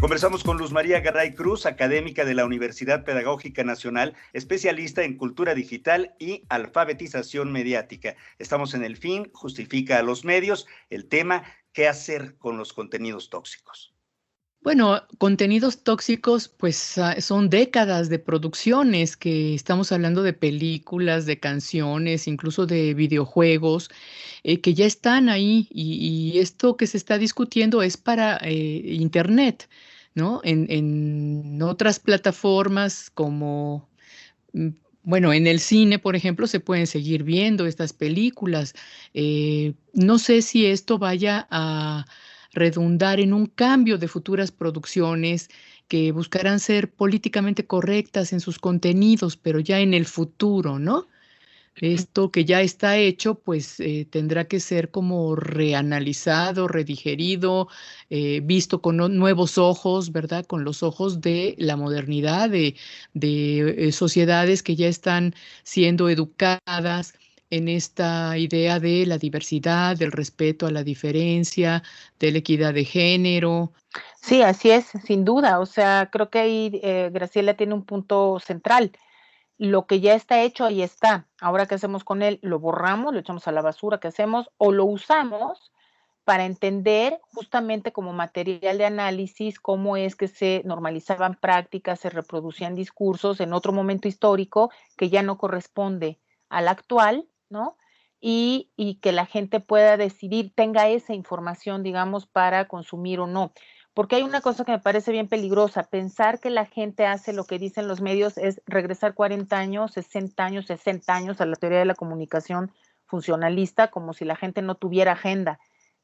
Conversamos con Luz María Garay Cruz, académica de la Universidad Pedagógica Nacional, especialista en cultura digital y alfabetización mediática. Estamos en El Fin Justifica a los Medios, el tema, ¿qué hacer con los contenidos tóxicos? Bueno, contenidos tóxicos, pues son décadas de producciones, que estamos hablando de películas, de canciones, incluso de videojuegos, que ya están ahí y esto que se está discutiendo es para Internet, ¿no? En otras plataformas como, bueno, en el cine, por ejemplo, se pueden seguir viendo estas películas. No sé si esto vaya a redundar en un cambio de futuras producciones que buscarán ser políticamente correctas en sus contenidos, pero ya en el futuro, ¿no? Esto que ya está hecho, pues tendrá que ser como reanalizado, redigerido, visto con nuevos ojos, ¿verdad? Con los ojos de la modernidad, de sociedades que ya están siendo educadas en esta idea de la diversidad, del respeto a la diferencia, de la equidad de género. Sí, así es, sin duda. O sea, creo que ahí Graciela tiene un punto central. Lo que ya está hecho, ahí está. Ahora, ¿qué hacemos con él? ¿Lo borramos, lo echamos a la basura? ¿Qué hacemos? ¿O lo usamos para entender justamente como material de análisis cómo es que se normalizaban prácticas, se reproducían discursos en otro momento histórico que ya no corresponde al actual, ¿no? Y que la gente pueda decidir, tenga esa información, digamos, para consumir o no. Porque hay una cosa que me parece bien peligrosa, pensar que la gente hace lo que dicen los medios es regresar 40 años, 60 años, 60 años a la teoría de la comunicación funcionalista, como si la gente no tuviera agenda.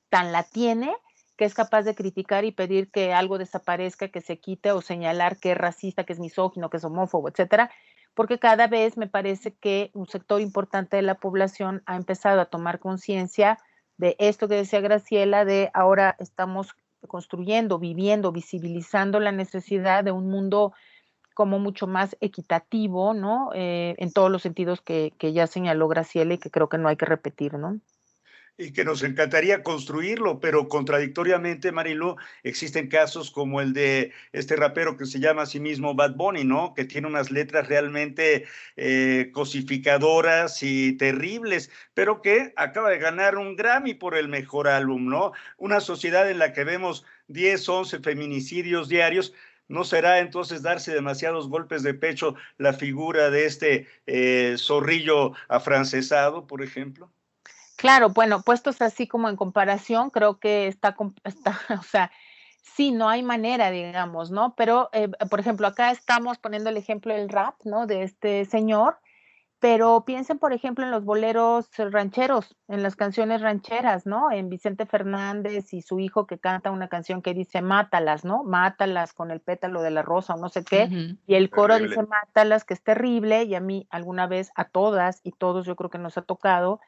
Tan la tiene que es capaz de criticar y pedir que algo desaparezca, que se quite o señalar que es racista, que es misógino, que es homófobo, etcétera, porque cada vez me parece que un sector importante de la población ha empezado a tomar conciencia de esto que decía Graciela, de ahora estamos construyendo, viviendo, visibilizando la necesidad de un mundo como mucho más equitativo, ¿no? En todos los sentidos que ya señaló Graciela y que creo que no hay que repetir, ¿no? Y que nos encantaría construirlo, pero contradictoriamente, Marilu, existen casos como el de este rapero que se llama a sí mismo Bad Bunny, ¿no? Que tiene unas letras realmente cosificadoras y terribles, pero que acaba de ganar un Grammy por el mejor álbum, ¿no? Una sociedad en la que vemos 10, 11 feminicidios diarios. ¿No será entonces darse demasiados golpes de pecho la figura de este zorrillo afrancesado, por ejemplo? Claro, bueno, puestos así como en comparación, creo que o sea, sí, no hay manera, digamos, ¿no? Pero, por ejemplo, acá estamos poniendo el ejemplo del rap, ¿no? De este señor, pero piensen, por ejemplo, en los boleros rancheros, en las canciones rancheras, ¿no? En Vicente Fernández y su hijo que canta una canción que dice mátalas, ¿no? Mátalas con el pétalo de la rosa o no sé qué. Ujú. Y el coro Terrible. dice mátalas, que es terrible, y a mí alguna vez, a todas y todos, yo creo que nos ha tocado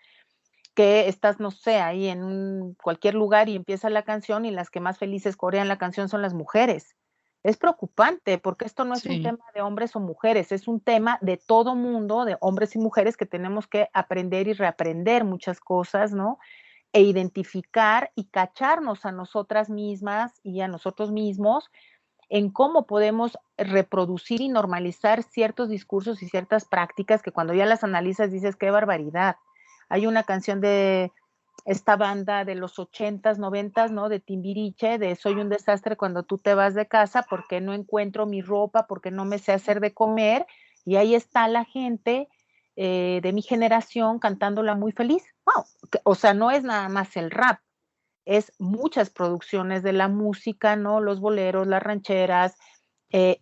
que estás, no sé, ahí en cualquier lugar y empieza la canción y las que más felices corean la canción son las mujeres. Es preocupante porque esto no es un Sí. tema de hombres o mujeres, es un tema de todo mundo, de hombres y mujeres que tenemos que aprender y reaprender muchas cosas, ¿no? E identificar y cacharnos a nosotras mismas y a nosotros mismos en cómo podemos reproducir y normalizar ciertos discursos y ciertas prácticas que cuando ya las analizas dices, qué barbaridad. Hay una canción de esta banda de los 80s, 90s, ¿no? De Timbiriche, de Soy un desastre cuando tú te vas de casa porque no encuentro mi ropa, porque no me sé hacer de comer. Y ahí está la gente de mi generación cantándola muy feliz. Wow. O sea, no es nada más el rap, es muchas producciones de la música, ¿no? Los boleros, las rancheras, eh,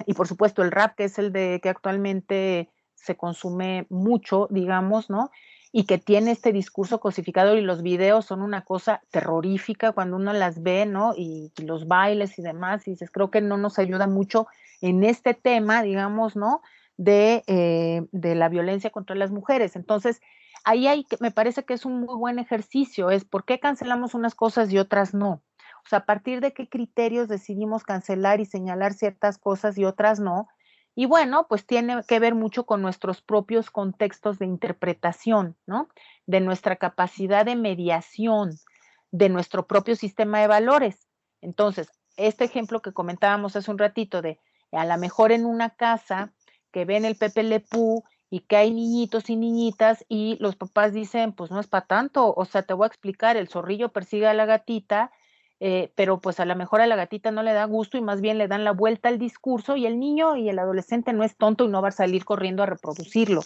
y por supuesto el rap, que es el de que actualmente se consume mucho, digamos, ¿no? Y que tiene este discurso cosificador y los videos son una cosa terrorífica cuando uno las ve, ¿no? Y los bailes y demás, y dices, creo que no nos ayuda mucho en este tema, digamos, ¿no? De la violencia contra las mujeres. Entonces, ahí me parece que es un muy buen ejercicio, es por qué cancelamos unas cosas y otras no. O sea, a partir de qué criterios decidimos cancelar y señalar ciertas cosas y otras no. Y bueno, pues tiene que ver mucho con nuestros propios contextos de interpretación, ¿no? De nuestra capacidad de mediación, de nuestro propio sistema de valores. Entonces, este ejemplo que comentábamos hace un ratito de a lo mejor en una casa que ven el Pepe Le Pew y que hay niñitos y niñitas y los papás dicen, pues no es para tanto, o sea, te voy a explicar, el zorrillo persigue a la gatita, pero pues a lo mejor a la gatita no le da gusto y más bien le dan la vuelta al discurso y el niño y el adolescente no es tonto y no va a salir corriendo a reproducirlo.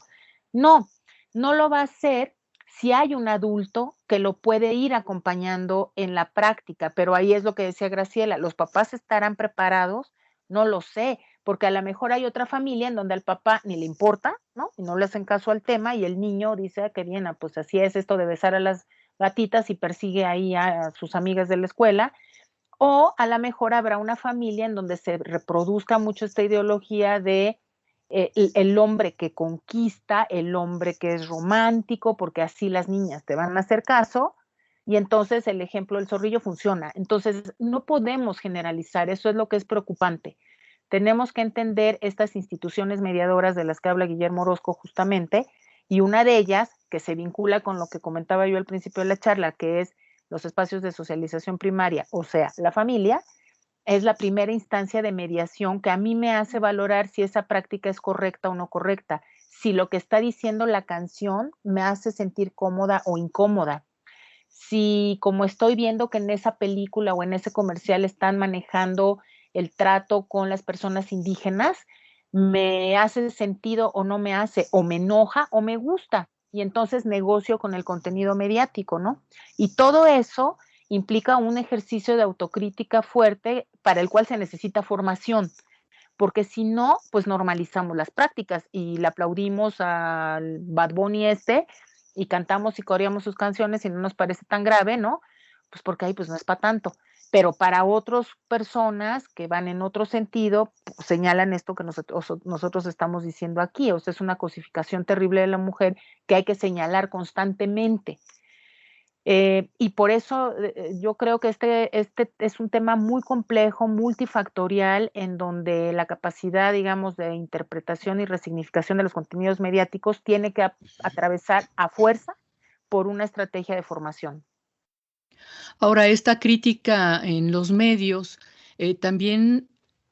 No, no lo va a hacer si hay un adulto que lo puede ir acompañando en la práctica, pero ahí es lo que decía Graciela, ¿los papás estarán preparados? No lo sé, porque a lo mejor hay otra familia en donde al papá ni le importa, ¿no? Y no le hacen caso al tema y el niño dice, ah, qué bien, ah, pues así es esto de besar a las gatitas y persigue ahí a sus amigas de la escuela, o a lo mejor habrá una familia en donde se reproduzca mucho esta ideología de el hombre que conquista, el hombre que es romántico, porque así las niñas te van a hacer caso, y entonces el ejemplo del zorrillo funciona. Entonces, no podemos generalizar, eso es lo que es preocupante. Tenemos que entender estas instituciones mediadoras de las que habla Guillermo Orozco justamente, y una de ellas, que se vincula con lo que comentaba yo al principio de la charla, que es los espacios de socialización primaria, o sea, la familia, es la primera instancia de mediación que a mí me hace valorar si esa práctica es correcta o no correcta, si lo que está diciendo la canción me hace sentir cómoda o incómoda, si como estoy viendo que en esa película o en ese comercial están manejando el trato con las personas indígenas, me hace sentido o no me hace, o me enoja o me gusta, y entonces negocio con el contenido mediático, ¿no? Y todo eso implica un ejercicio de autocrítica fuerte para el cual se necesita formación, porque si no, pues normalizamos las prácticas y le aplaudimos al Bad Bunny y cantamos y coreamos sus canciones y no nos parece tan grave, ¿no? Pues porque ahí pues no es para tanto. Pero para otras personas que van en otro sentido, pues, señalan esto que nosotros estamos diciendo aquí. O sea, es una cosificación terrible de la mujer que hay que señalar constantemente. Y por eso yo creo que este es un tema muy complejo, multifactorial, en donde la capacidad, digamos, de interpretación y resignificación de los contenidos mediáticos tiene que atravesar a fuerza por una estrategia de formación. Ahora, esta crítica en los medios también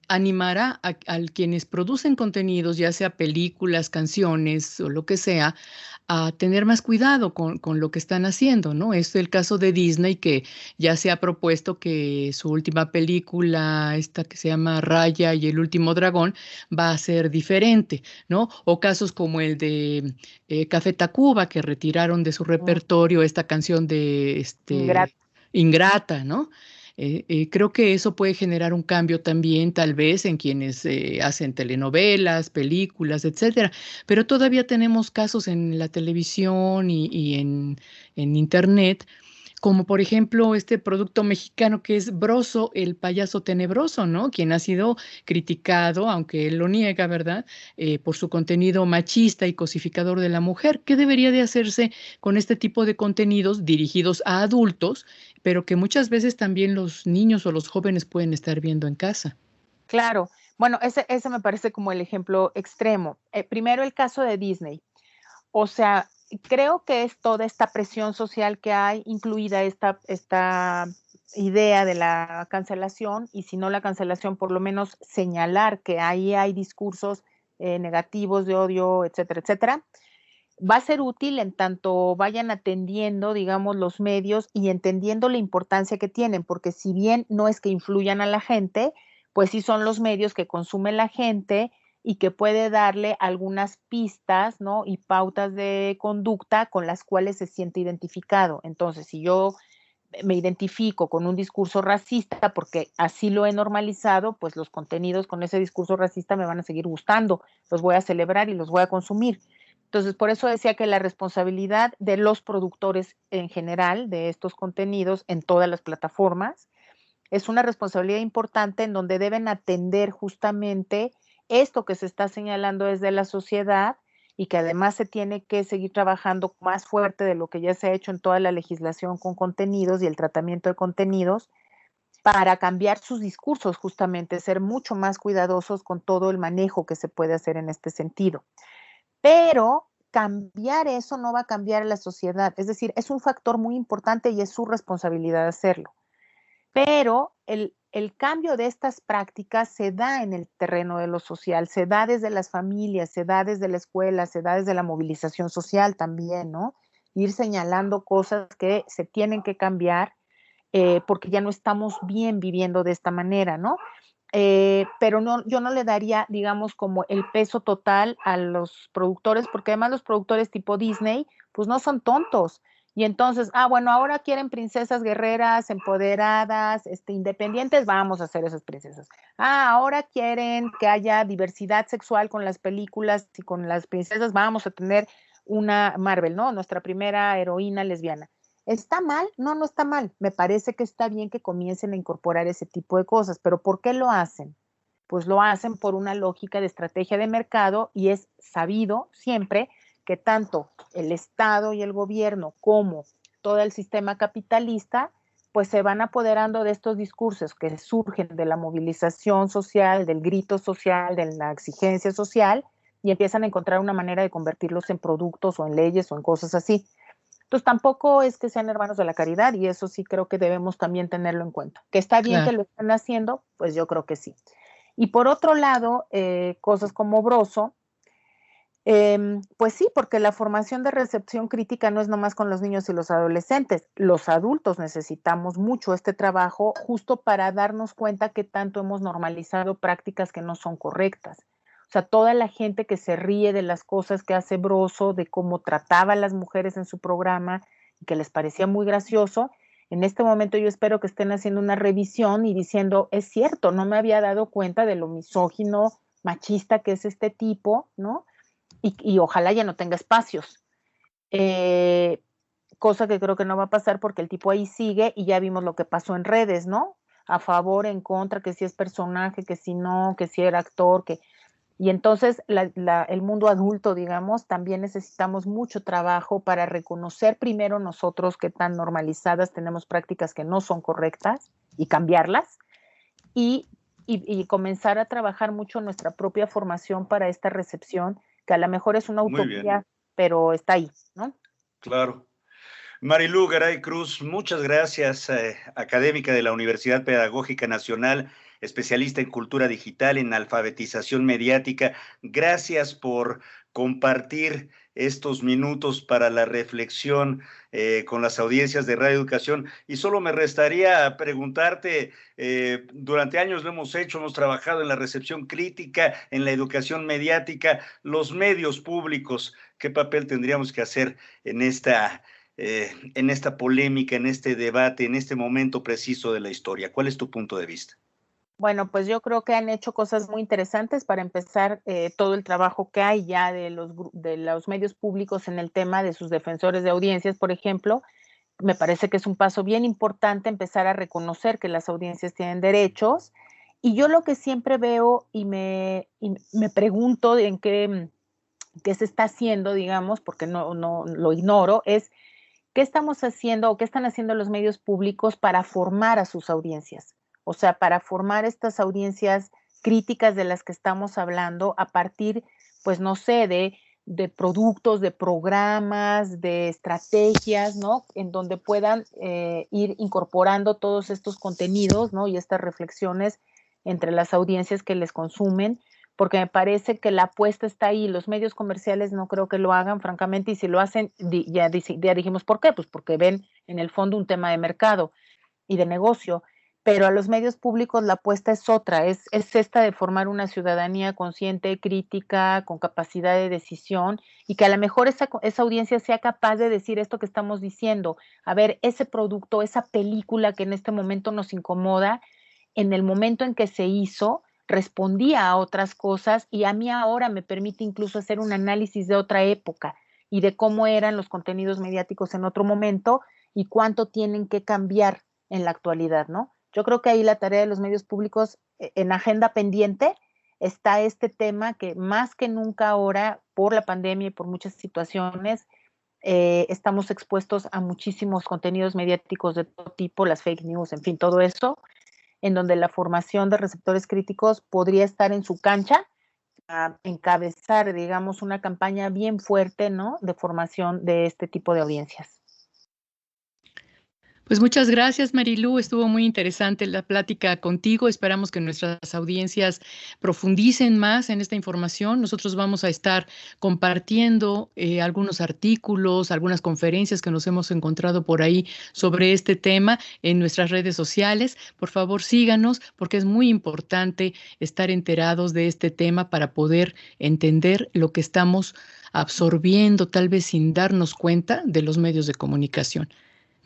animará a quienes producen contenidos, ya sea películas, canciones o lo que sea, a tener más cuidado con lo que están haciendo, ¿no? Es el caso de Disney, que ya se ha propuesto que su última película, esta que se llama Raya y el último dragón, va a ser diferente, ¿no? O casos como el de Café Tacuba, que retiraron de su Mm, repertorio esta canción de ingrato. Ingrata, ¿no? Creo que eso puede generar un cambio también, tal vez, en quienes hacen telenovelas, películas, etcétera. Pero todavía tenemos casos en la televisión en internet, como por ejemplo este producto mexicano que es Broso, el payaso tenebroso, ¿no? Quien ha sido criticado, aunque él lo niega, ¿verdad? Por su contenido machista y cosificador de la mujer. ¿Qué debería de hacerse con este tipo de contenidos dirigidos a adultos, pero que muchas veces también los niños o los jóvenes pueden estar viendo en casa? Claro. Bueno, ese me parece como el ejemplo extremo. Primero el caso de Disney. O sea, creo que es toda esta presión social que hay, incluida esta idea de la cancelación, y si no la cancelación, por lo menos señalar que ahí hay discursos negativos de odio, etcétera, etcétera. Va a ser útil en tanto vayan atendiendo, digamos, los medios y entendiendo la importancia que tienen, porque si bien no es que influyan a la gente, pues sí son los medios que consume la gente y que puede darle algunas pistas, ¿no? Y pautas de conducta con las cuales se siente identificado. Entonces, si yo me identifico con un discurso racista porque así lo he normalizado, pues los contenidos con ese discurso racista me van a seguir gustando, los voy a celebrar y los voy a consumir. Entonces, por eso decía que la responsabilidad de los productores en general de estos contenidos en todas las plataformas es una responsabilidad importante en donde deben atender justamente esto que se está señalando desde la sociedad y que además se tiene que seguir trabajando más fuerte de lo que ya se ha hecho en toda la legislación con contenidos y el tratamiento de contenidos para cambiar sus discursos, justamente ser mucho más cuidadosos con todo el manejo que se puede hacer en este sentido. Pero cambiar eso no va a cambiar a la sociedad, es decir, es un factor muy importante y es su responsabilidad hacerlo. Pero el cambio de estas prácticas se da en el terreno de lo social, se da desde las familias, se da desde la escuela, se da desde la movilización social también, ¿no? Ir señalando cosas que se tienen que cambiar porque ya no estamos bien viviendo de esta manera, ¿no? Pero no, yo no le daría, digamos, como el peso total a los productores, porque además los productores tipo Disney, pues no son tontos. Y entonces, bueno, ahora quieren princesas guerreras, empoderadas, independientes, vamos a hacer esas princesas. Ahora quieren que haya diversidad sexual con las películas y con las princesas, vamos a tener una Marvel, ¿no? Nuestra primera heroína lesbiana. ¿Está mal? No, no está mal. Me parece que está bien que comiencen a incorporar ese tipo de cosas, pero ¿por qué lo hacen? Pues lo hacen por una lógica de estrategia de mercado y es sabido siempre que tanto el Estado y el gobierno como todo el sistema capitalista pues se van apoderando de estos discursos que surgen de la movilización social, del grito social, de la exigencia social y empiezan a encontrar una manera de convertirlos en productos o en leyes o en cosas así. Entonces tampoco es que sean hermanos de la caridad y eso sí creo que debemos también tenerlo en cuenta. Que está bien que Claro. lo estén haciendo, pues yo creo que sí. Y por otro lado, cosas como Broso, pues sí, porque la formación de recepción crítica no es nomás con los niños y los adolescentes. Los adultos necesitamos mucho este trabajo justo para darnos cuenta que tanto hemos normalizado prácticas que no son correctas. O sea, toda la gente que se ríe de las cosas que hace Broso, de cómo trataba a las mujeres en su programa y que les parecía muy gracioso, en este momento yo espero que estén haciendo una revisión y diciendo, es cierto, no me había dado cuenta de lo misógino, machista que es este tipo, ¿no? Y ojalá ya no tenga espacios. Eh, Cosa que creo que no va a pasar porque el tipo ahí sigue y ya vimos lo que pasó en redes, ¿no? A favor, en contra, que si es personaje, que si no, que si era actor, que... Y entonces el mundo adulto, digamos, también necesitamos mucho trabajo para reconocer primero nosotros qué tan normalizadas tenemos prácticas que no son correctas y cambiarlas y, y comenzar a trabajar mucho nuestra propia formación para esta recepción, que a lo mejor es una Muy bien, utopía, pero está ahí, ¿no? claro. Marilú Garay Cruz, muchas gracias, académica de la Universidad Pedagógica Nacional, especialista en cultura digital, en alfabetización mediática. Gracias por compartir estos minutos para la reflexión con las audiencias de Radio Educación. Y solo me restaría preguntarte, durante años lo hemos hecho, hemos trabajado en la recepción crítica, en la educación mediática, los medios públicos, ¿qué papel tendríamos que hacer en esta polémica, en este debate, en este momento preciso de la historia? ¿Cuál es tu punto de vista? Bueno, pues yo creo que han hecho cosas muy interesantes. Para empezar, todo el trabajo que hay ya de los medios públicos en el tema de sus defensores de audiencias, por ejemplo, me parece que es un paso bien importante empezar a reconocer que las audiencias tienen derechos. Y yo lo que siempre veo y me pregunto en qué se está haciendo, digamos, porque no lo ignoro, es qué estamos haciendo o qué están haciendo los medios públicos para formar a sus audiencias. O sea, para formar estas audiencias críticas de las que estamos hablando a partir, pues no sé, de productos, de programas, de estrategias, ¿no? En donde puedan ir incorporando todos estos contenidos, ¿no? Y estas reflexiones entre las audiencias que les consumen, porque me parece que la apuesta está ahí. Los medios comerciales no creo que lo hagan, francamente, y si lo hacen, ya dijimos por qué, pues porque ven en el fondo un tema de mercado y de negocio. Pero a los medios públicos la apuesta es otra, es esta de formar una ciudadanía consciente, crítica, con capacidad de decisión, y que a lo mejor esa audiencia sea capaz de decir esto que estamos diciendo. A ver, ese producto, esa película que en este momento nos incomoda, en el momento en que se hizo, respondía a otras cosas, y a mí ahora me permite incluso hacer un análisis de otra época y de cómo eran los contenidos mediáticos en otro momento y cuánto tienen que cambiar en la actualidad, ¿no? Yo creo que ahí la tarea de los medios públicos, en agenda pendiente, está este tema que más que nunca ahora, por la pandemia y por muchas situaciones, estamos expuestos a muchísimos contenidos mediáticos de todo tipo, las fake news, en fin, todo eso, en donde la formación de receptores críticos podría estar en su cancha, a encabezar, digamos, una campaña bien fuerte, ¿no?, de formación de este tipo de audiencias. Pues muchas gracias, Marilú. Estuvo muy interesante la plática contigo. Esperamos que nuestras audiencias profundicen más en esta información. Nosotros vamos a estar compartiendo algunos artículos, algunas conferencias que nos hemos encontrado por ahí sobre este tema en nuestras redes sociales. Por favor, síganos, porque es muy importante estar enterados de este tema para poder entender lo que estamos absorbiendo, tal vez sin darnos cuenta, de los medios de comunicación.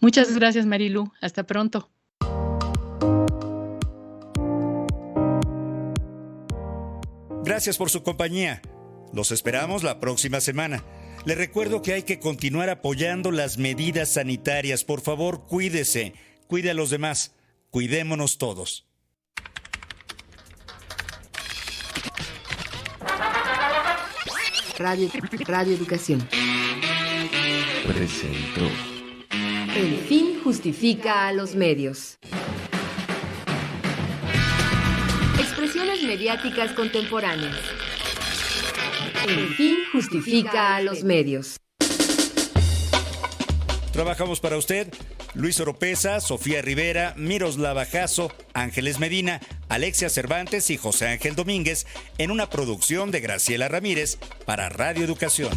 Muchas gracias, Marilú. Hasta pronto. Gracias por su compañía. Los esperamos la próxima semana. Les recuerdo que hay que continuar apoyando las medidas sanitarias. Por favor, cuídese. Cuide a los demás. Cuidémonos todos. Radio Educación presentó El fin justifica a los medios. Expresiones mediáticas contemporáneas. El fin justifica a los medios. Trabajamos para usted Luis Oropesa, Sofía Rivera, Miroslava Jasso, Ángeles Medina, Alexia Cervantes y José Ángel Domínguez en una producción de Graciela Ramírez para Radio Educación.